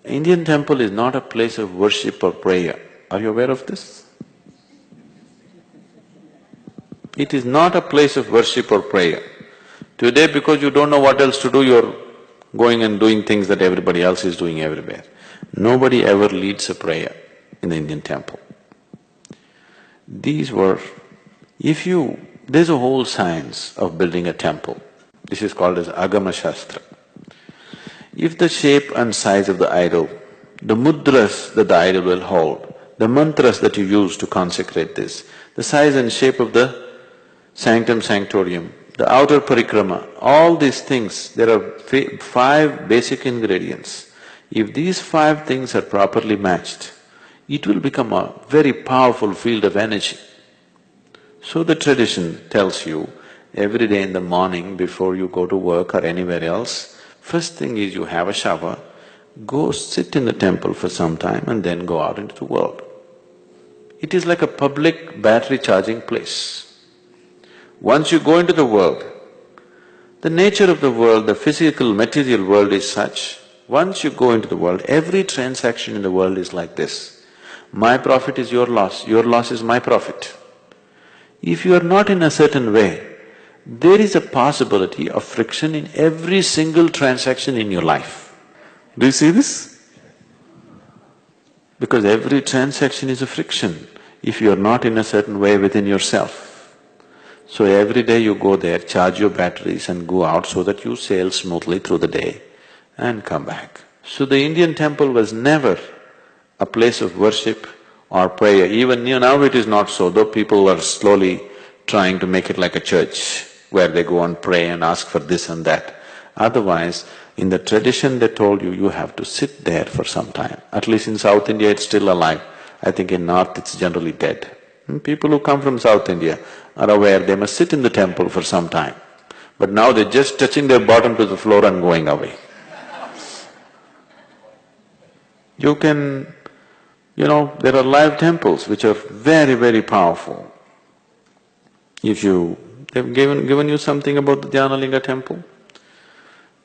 Indian temple is not a place of worship or prayer. Are you aware of this? It is not a place of worship or prayer. Today, because you don't know what else to do, you're going and doing things that everybody else is doing everywhere. Nobody ever leads a prayer in the Indian temple. There's a whole science of building a temple. This is called as Agama Shastra. If the shape and size of the idol, the mudras that the idol will hold, the mantras that you use to consecrate this, the size and shape of the sanctum sanctorium, the outer parikrama, all these things, there are five basic ingredients. If these five things are properly matched, it will become a very powerful field of energy. So the tradition tells you, every day in the morning before you go to work or anywhere else, first thing is you have a shower, go sit in the temple for some time and then go out into the world. It is like a public battery charging place. Once you go into the world, the nature of the world, the physical, material world is such, once you go into the world, every transaction in the world is like this. My profit is your loss is my profit. If you are not in a certain way, there is a possibility of friction in every single transaction in your life. Do you see this? Because every transaction is a friction if you are not in a certain way within yourself. So every day you go there, charge your batteries and go out so that you sail smoothly through the day and come back. So the Indian temple was never a place of worship or prayer. Even now it is not so, though people are slowly trying to make it like a church where they go and pray and ask for this and that. Otherwise, in the tradition they told you, you have to sit there for some time. At least in South India it's still alive. I think in North it's generally dead. People who come from South India are aware they must sit in the temple for some time. But now they're just touching their bottom to the floor and going away. There are live temples which are very, very powerful. They've given you something about the Dhyanalinga temple.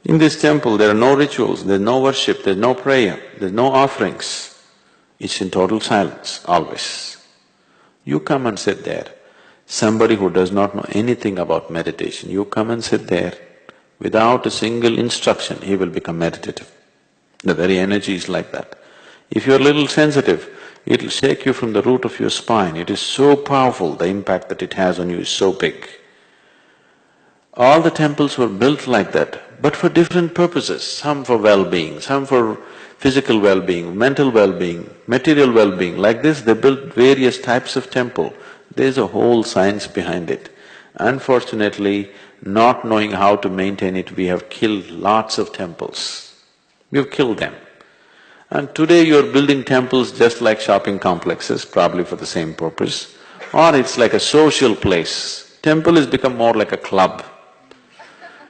In this temple there are no rituals, there's no worship, there's no prayer, there's no offerings. It's in total silence, always. You come and sit there. Somebody who does not know anything about meditation, you come and sit there, without a single instruction, he will become meditative. The very energy is like that. If you're a little sensitive, it'll shake you from the root of your spine. It is so powerful, the impact that it has on you is so big. All the temples were built like that, but for different purposes, some for well-being, some for physical well-being, mental well-being, material well-being. Like this, they built various types of temple. There's a whole science behind it. Unfortunately, not knowing how to maintain it, we have killed lots of temples. We've killed them. And today you're building temples just like shopping complexes, probably for the same purpose, or it's like a social place. Temple has become more like a club.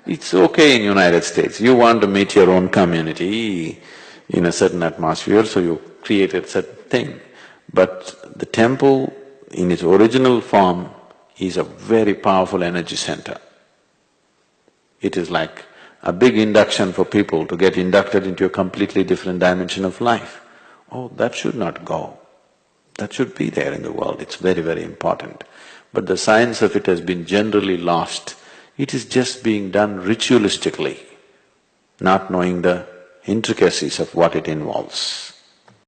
It's okay in United States, you want to meet your own community in a certain atmosphere, so you create a certain thing. But the temple in its original form is a very powerful energy center. It is like a big induction for people to get inducted into a completely different dimension of life. Oh, that should not go. That should be there in the world, it's very, very important. But the science of it has been generally lost. It is just being done ritualistically, not knowing the intricacies of what it involves.